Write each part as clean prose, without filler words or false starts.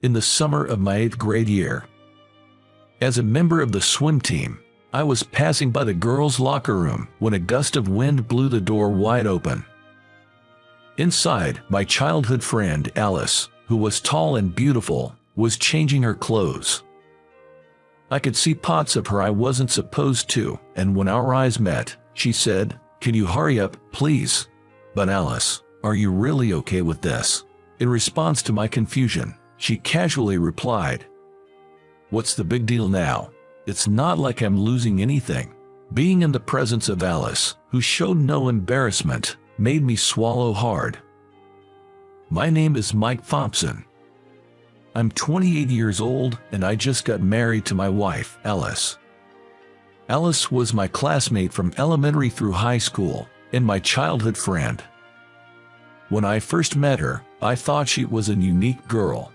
in the summer of my 8th grade year. As a member of the swim team, I was passing by the girls' locker room when a gust of wind blew the door wide open. Inside, my childhood friend Alice, who was tall and beautiful, was changing her clothes. I could see parts of her I wasn't supposed to, and when our eyes met, she said, "Can you hurry up, please?" "But Alice, are you really okay with this?" In response to my confusion, she casually replied, "What's the big deal now? It's not like I'm losing anything." Being in the presence of Alice, who showed no embarrassment, made me swallow hard. My name is Mike Thompson. I'm 28 years old and I just got married to my wife, Alice. Alice was my classmate from elementary through high school and my childhood friend. When I first met her, I thought she was a unique girl.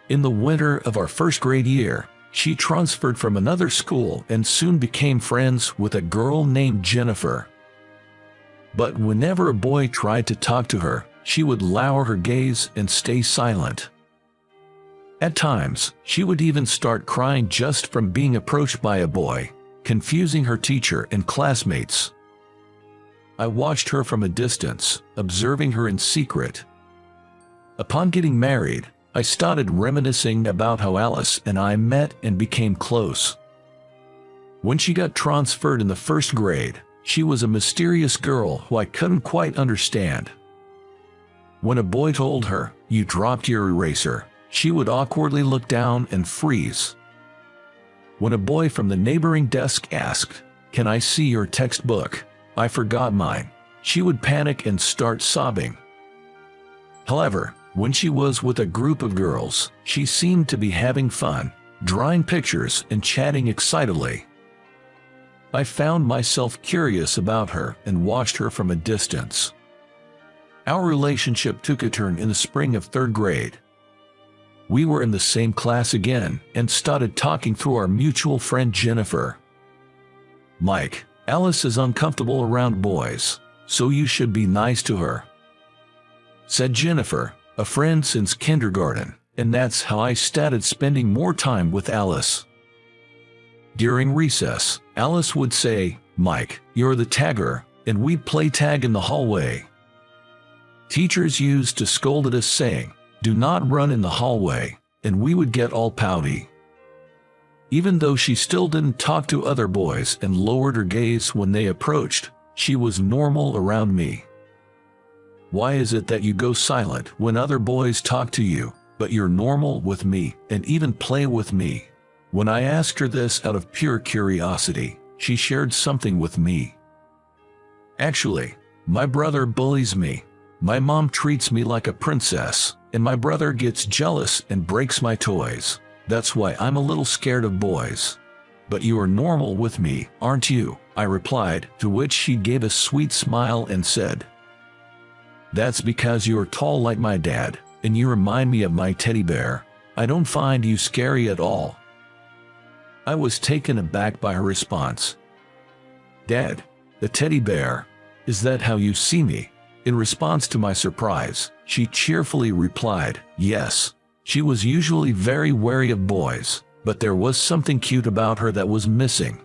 In the winter of our first grade year, she transferred from another school and soon became friends with a girl named Jennifer. But whenever a boy tried to talk to her, she would lower her gaze and stay silent. At times, she would even start crying just from being approached by a boy, confusing her teacher and classmates. I watched her from a distance, observing her in secret. Upon getting married, I started reminiscing about how Alice and I met and became close. When she got transferred in the first grade, she was a mysterious girl who I couldn't quite understand. When a boy told her, "You dropped your eraser," she would awkwardly look down and freeze. When a boy from the neighboring desk asked, "Can I see your textbook? I forgot mine," she would panic and start sobbing. However, when she was with a group of girls, she seemed to be having fun, drawing pictures and chatting excitedly. I found myself curious about her and watched her from a distance. Our relationship took a turn in the spring of 3rd grade. We were in the same class again and started talking through our mutual friend Jennifer. "Mike, Alice is uncomfortable around boys, so you should be nice to her," said Jennifer, a friend since kindergarten, and that's how I started spending more time with Alice. During recess, Alice would say, "Mike, you're the tagger," and we'd play tag in the hallway. Teachers used to scold at us saying, "Do not run in the hallway," and we would get all pouty. Even though she still didn't talk to other boys and lowered her gaze when they approached, she was normal around me. "Why is it that you go silent when other boys talk to you, but you're normal with me and even play with me?" When I asked her this out of pure curiosity, she shared something with me. "Actually, my brother bullies me. My mom treats me like a princess, and my brother gets jealous and breaks my toys. That's why I'm a little scared of boys. But you are normal with me, aren't you?" I replied, to which she gave a sweet smile and said, "That's because you're tall like my dad, and you remind me of my teddy bear. I don't find you scary at all." I was taken aback by her response. "Dad, the teddy bear, is that how you see me?" In response to my surprise, she cheerfully replied, "Yes." She was usually very wary of boys, but there was something cute about her that was missing.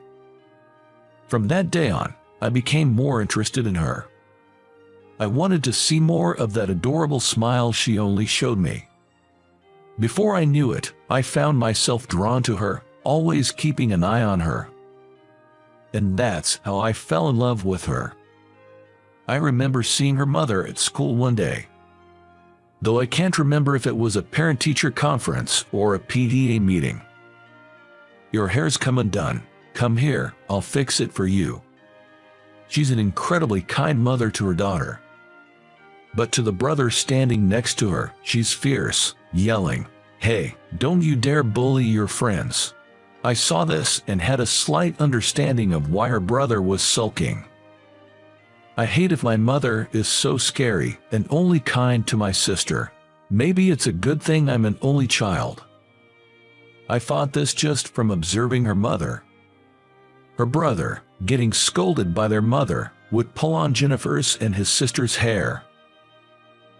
From that day on, I became more interested in her. I wanted to see more of that adorable smile she only showed me. Before I knew it, I found myself drawn to her, always keeping an eye on her. And that's how I fell in love with her. I remember seeing her mother at school one day. Though I can't remember if it was a parent-teacher conference or a PTA meeting. "Your hair's come undone. Come here, I'll fix it for you." She's an incredibly kind mother to her daughter. But to the brother standing next to her, she's fierce, yelling, "Hey, don't you dare bully your friends." I saw this and had a slight understanding of why her brother was sulking. I hate if my mother is so scary and only kind to my sister. Maybe it's a good thing I'm an only child. I thought this just from observing her mother. Her brother, getting scolded by their mother, would pull on Jennifer's and his sister's hair.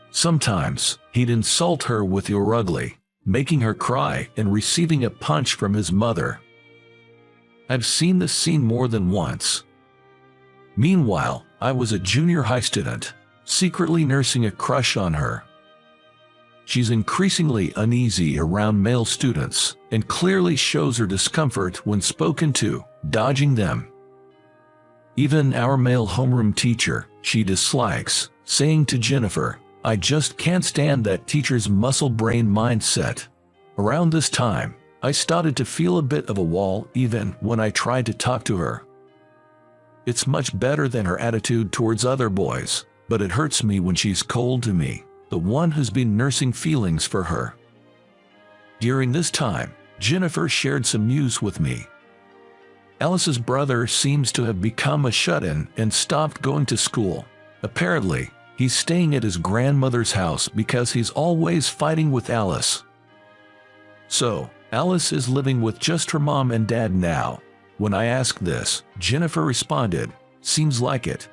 Sometimes, he'd insult her with "you're ugly," making her cry and receiving a punch from his mother. I've seen this scene more than once. Meanwhile, I was a junior high student, secretly nursing a crush on her. She's increasingly uneasy around male students and clearly shows her discomfort when spoken to, dodging them. Even our male homeroom teacher, she dislikes, saying to Jennifer, "I just can't stand that teacher's muscle-brain mindset." Around this time, I started to feel a bit of a wall even when I tried to talk to her. It's much better than her attitude towards other boys, but it hurts me when she's cold to me, the one who's been nursing feelings for her. During this time, Jennifer shared some news with me. Alice's brother seems to have become a shut-in and stopped going to school. Apparently, he's staying at his grandmother's house because he's always fighting with Alice. So, Alice is living with just her mom and dad now. When I asked this, Jennifer responded, "Seems like it."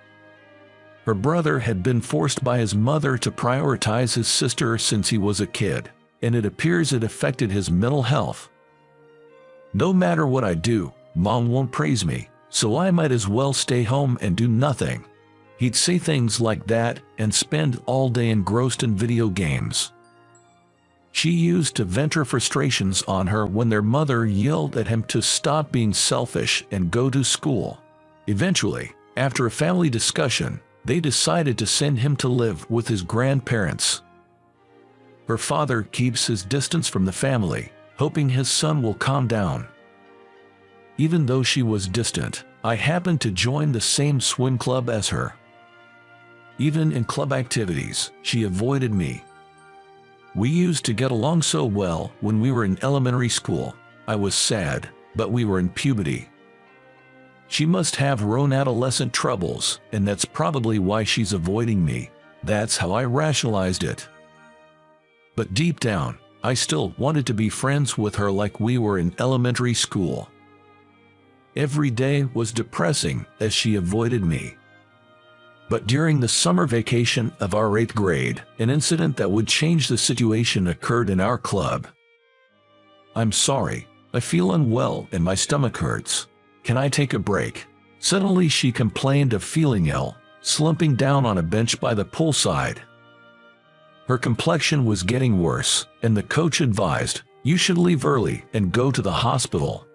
Her brother had been forced by his mother to prioritize his sister since he was a kid, and it appears it affected his mental health. "No matter what I do, Mom won't praise me, so I might as well stay home and do nothing." He'd say things like that and spend all day engrossed in video games. She used to vent her frustrations on her when their mother yelled at him to stop being selfish and go to school. Eventually, after a family discussion, they decided to send him to live with his grandparents. Her father keeps his distance from the family, hoping his son will calm down. Even though she was distant, I happened to join the same swim club as her. Even in club activities, she avoided me. We used to get along so well when we were in elementary school. I was sad, but we were in puberty. She must have her own adolescent troubles, and that's probably why she's avoiding me. That's how I rationalized it. But deep down, I still wanted to be friends with her like we were in elementary school. Every day was depressing as she avoided me. But during the summer vacation of our 8th grade, an incident that would change the situation occurred in our club. "I'm sorry, I feel unwell and my stomach hurts. Can I take a break?" Suddenly she complained of feeling ill, slumping down on a bench by the poolside. Her complexion was getting worse, and the coach advised, "You should leave early and go to the hospital."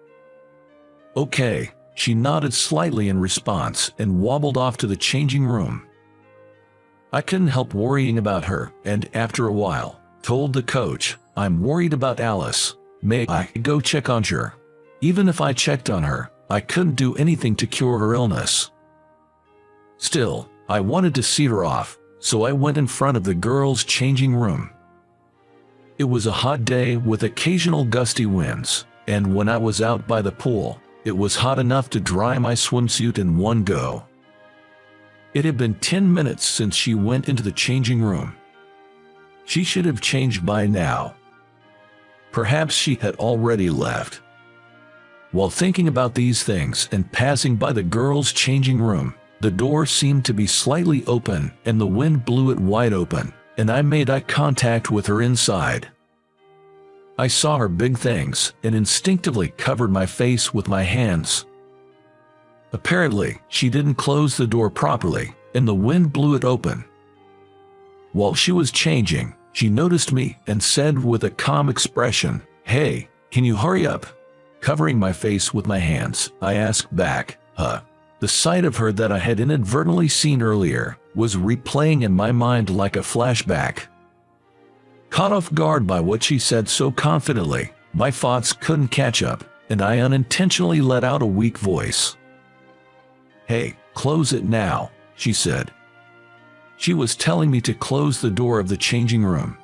"Okay," she nodded slightly in response and wobbled off to the changing room. I couldn't help worrying about her, and after a while, told the coach, "I'm worried about Alice. May I go check on her?" Even if I checked on her, I couldn't do anything to cure her illness. Still, I wanted to see her off, so I went in front of the girls' changing room. It was a hot day with occasional gusty winds, and when I was out by the pool, it was hot enough to dry my swimsuit in one go. It had been 10 minutes since she went into the changing room. She should have changed by now. Perhaps she had already left. While thinking about these things and passing by the girls' changing room, the door seemed to be slightly open and the wind blew it wide open, and I made eye contact with her inside. I saw her big things and instinctively covered my face with my hands. Apparently, she didn't close the door properly, and the wind blew it open. While she was changing, she noticed me and said with a calm expression, "Hey, can you hurry up?" Covering my face with my hands, I asked back, "Huh?" The sight of her that I had inadvertently seen earlier was replaying in my mind like a flashback. Caught off guard by what she said so confidently, my thoughts couldn't catch up, and I unintentionally let out a weak voice. "Hey, close it now," she said. She was telling me to close the door of the changing room.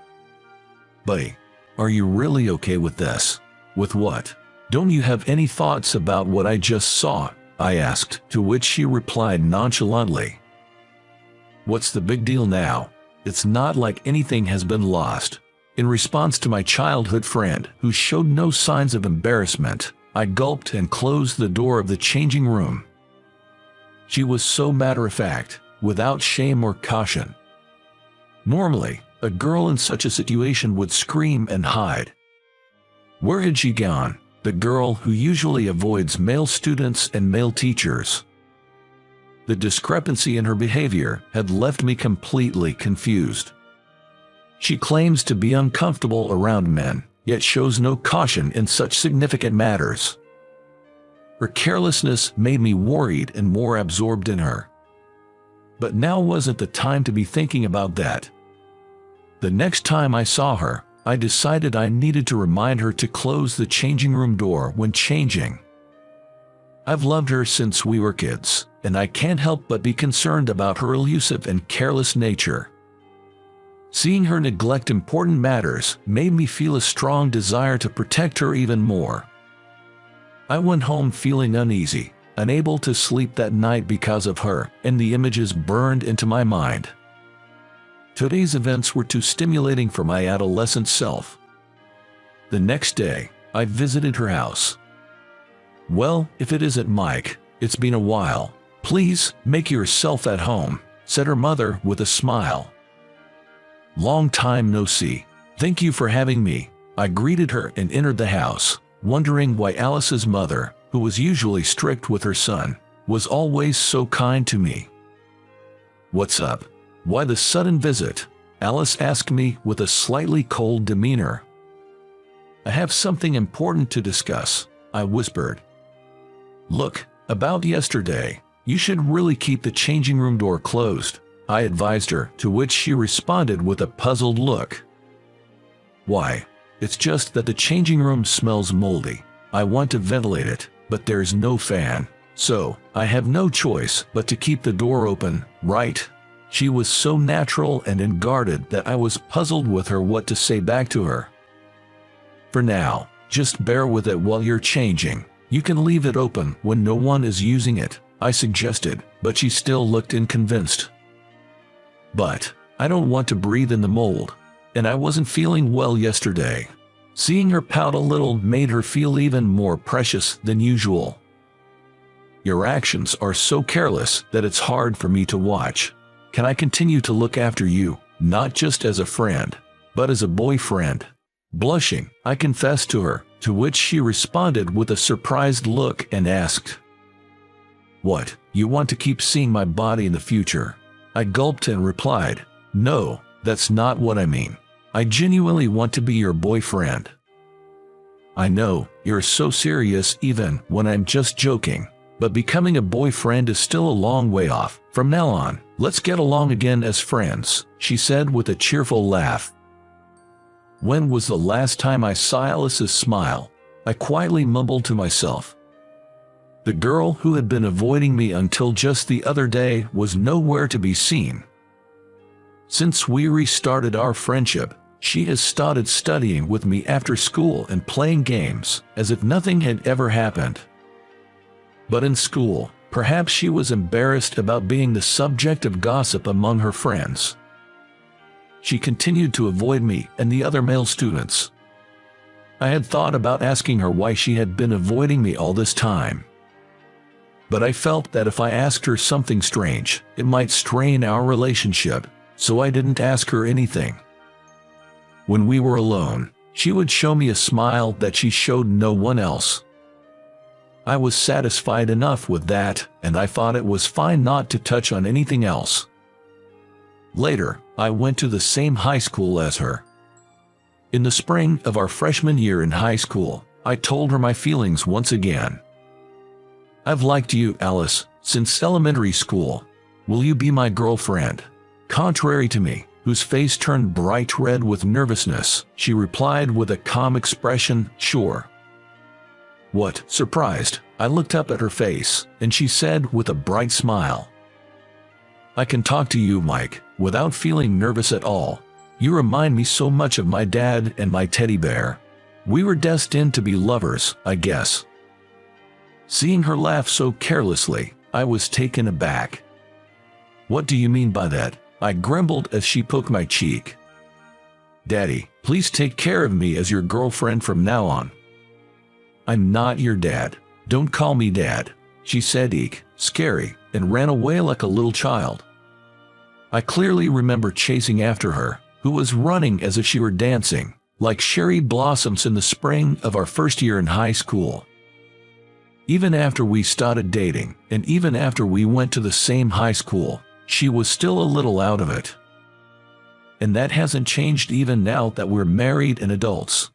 "Buddy, are you really okay with this?" "With what? Don't you have any thoughts about what I just saw?" I asked, to which she replied nonchalantly. "What's the big deal now? It's not like anything has been lost." In response to my childhood friend, who showed no signs of embarrassment, I gulped and closed the door of the changing room. She was so matter-of-fact, without shame or caution. Normally, a girl in such a situation would scream and hide, Where had she gone, the girl who usually avoids male students and male teachers? The discrepancy in her behavior had left me completely confused. She claims to be uncomfortable around men, yet shows no caution in such significant matters. Her carelessness made me worried and more absorbed in her. But now wasn't the time to be thinking about that. The next time I saw her, I decided I needed to remind her to close the changing room door when changing. I've loved her since we were kids, and I can't help but be concerned about her elusive and careless nature. Seeing her neglect important matters made me feel a strong desire to protect her even more. I went home feeling uneasy, unable to sleep that night because of her, and the images burned into my mind. Today's events were too stimulating for my adolescent self. The next day, I visited her house. "Well, if it isn't Mike, it's been a while. Please, make yourself at home," said her mother with a smile. "Long time no see. Thank you for having me," I greeted her and entered the house, wondering why Alice's mother, who was usually strict with her son, was always so kind to me. "What's up? Why the sudden visit?" Alice asked me with a slightly cold demeanor. "I have something important to discuss," I whispered. "Look, about yesterday, you should really keep the changing room door closed," I advised her, to which she responded with a puzzled look. "Why? It's just that the changing room smells moldy. I want to ventilate it, but there's no fan, so I have no choice but to keep the door open, right?" She was so natural and unguarded that I was puzzled with her what to say back to her. "For now, just bear with it while you're changing. You can leave it open when no one is using it," I suggested, but she still looked unconvinced. "But I don't want to breathe in the mold, and I wasn't feeling well yesterday." Seeing her pout a little made her feel even more precious than usual. "Your actions are so careless that it's hard for me to watch. Can I continue to look after you, not just as a friend, but as a boyfriend?" Blushing, I confessed to her, to which she responded with a surprised look and asked, "What, you want to keep seeing my body in the future?" I gulped and replied, "No, that's not what I mean. I genuinely want to be your boyfriend." "I know, you're so serious even when I'm just joking, but becoming a boyfriend is still a long way off. From now on, let's get along again as friends," she said with a cheerful laugh. When was the last time I saw Alice's smile? I quietly mumbled to myself. The girl who had been avoiding me until just the other day was nowhere to be seen. Since we restarted our friendship, she has started studying with me after school and playing games, as if nothing had ever happened. But in school, perhaps she was embarrassed about being the subject of gossip among her friends. She continued to avoid me and the other male students. I had thought about asking her why she had been avoiding me all this time. But I felt that if I asked her something strange, it might strain our relationship, so I didn't ask her anything. When we were alone, she would show me a smile that she showed no one else. I was satisfied enough with that, and I thought it was fine not to touch on anything else. Later, I went to the same high school as her. In the spring of our freshman year in high school, I told her my feelings once again. "I've liked you, Alice, since elementary school. Will you be my girlfriend?" Contrary to me, whose face turned bright red with nervousness, she replied with a calm expression, "Sure." What, surprised, I looked up at her face, and she said with a bright smile, "I can talk to you, Mike, without feeling nervous at all. You remind me so much of my dad and my teddy bear. We were destined to be lovers, I guess." Seeing her laugh so carelessly, I was taken aback. "What do you mean by that?" I grumbled as she poked my cheek. "Daddy, please take care of me as your girlfriend from now on." "I'm not your dad. Don't call me dad," she said, eek, scary, and ran away like a little child. I clearly remember chasing after her, who was running as if she were dancing, like cherry blossoms in the spring of our first year in high school. Even after we started dating, and even after we went to the same high school, she was still a little out of it. And that hasn't changed even now that we're married and adults.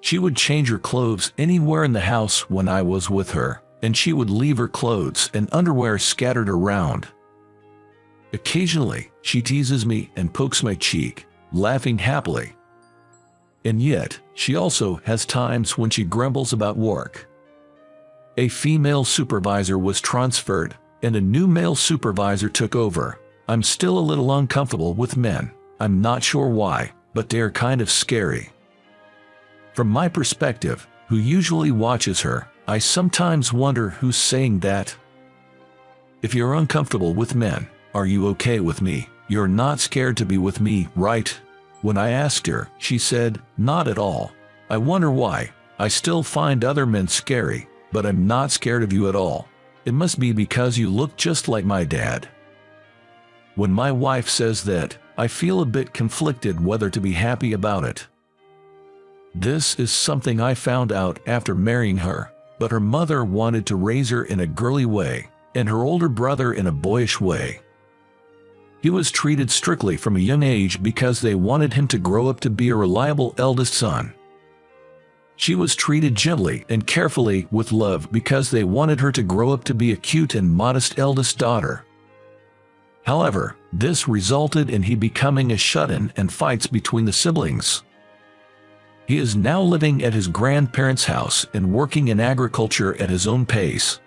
She would change her clothes anywhere in the house when I was with her, and she would leave her clothes and underwear scattered around. Occasionally, she teases me and pokes my cheek, laughing happily. And yet, she also has times when she grumbles about work. A female supervisor was transferred, and a new male supervisor took over. I'm still a little uncomfortable with men. I'm not sure why, but they're kind of scary. From my perspective, who usually watches her, I sometimes wonder who's saying that. If you're uncomfortable with men, are you okay with me? You're not scared to be with me, right? When I asked her, she said, not at all. I wonder why. I still find other men scary, but I'm not scared of you at all. It must be because you look just like my dad. When my wife says that, I feel a bit conflicted whether to be happy about it. This is something I found out after marrying her, but her mother wanted to raise her in a girly way, and her older brother in a boyish way. He was treated strictly from a young age because they wanted him to grow up to be a reliable eldest son. She was treated gently and carefully with love because they wanted her to grow up to be a cute and modest eldest daughter. However, this resulted in he becoming a shut-in and fights between the siblings. He is now living at his grandparents' house and working in agriculture at his own pace.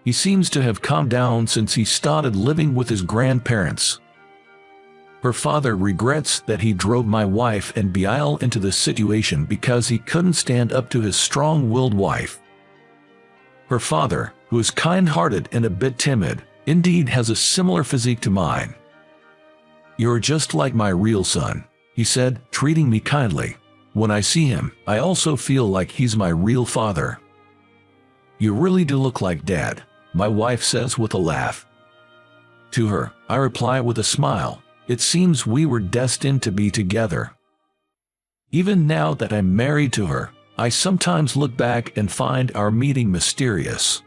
He seems to have calmed down since he started living with his grandparents. Her father regrets that he drove my wife and Bial into this situation because he couldn't stand up to his strong-willed wife. Her father, who is kind-hearted and a bit timid, indeed has a similar physique to mine. You're just like my real son, he said, treating me kindly. When I see him, I also feel like he's my real father. You really do look like Dad, my wife says with a laugh. To her, I reply with a smile. It seems we were destined to be together. Even now that I'm married to her, I sometimes look back and find our meeting mysterious.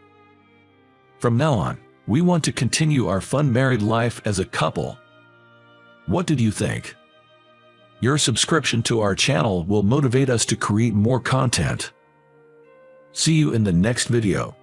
From now on, we want to continue our fun married life as a couple. What did you think? Your subscription to our channel will motivate us to create more content. See you in the next video.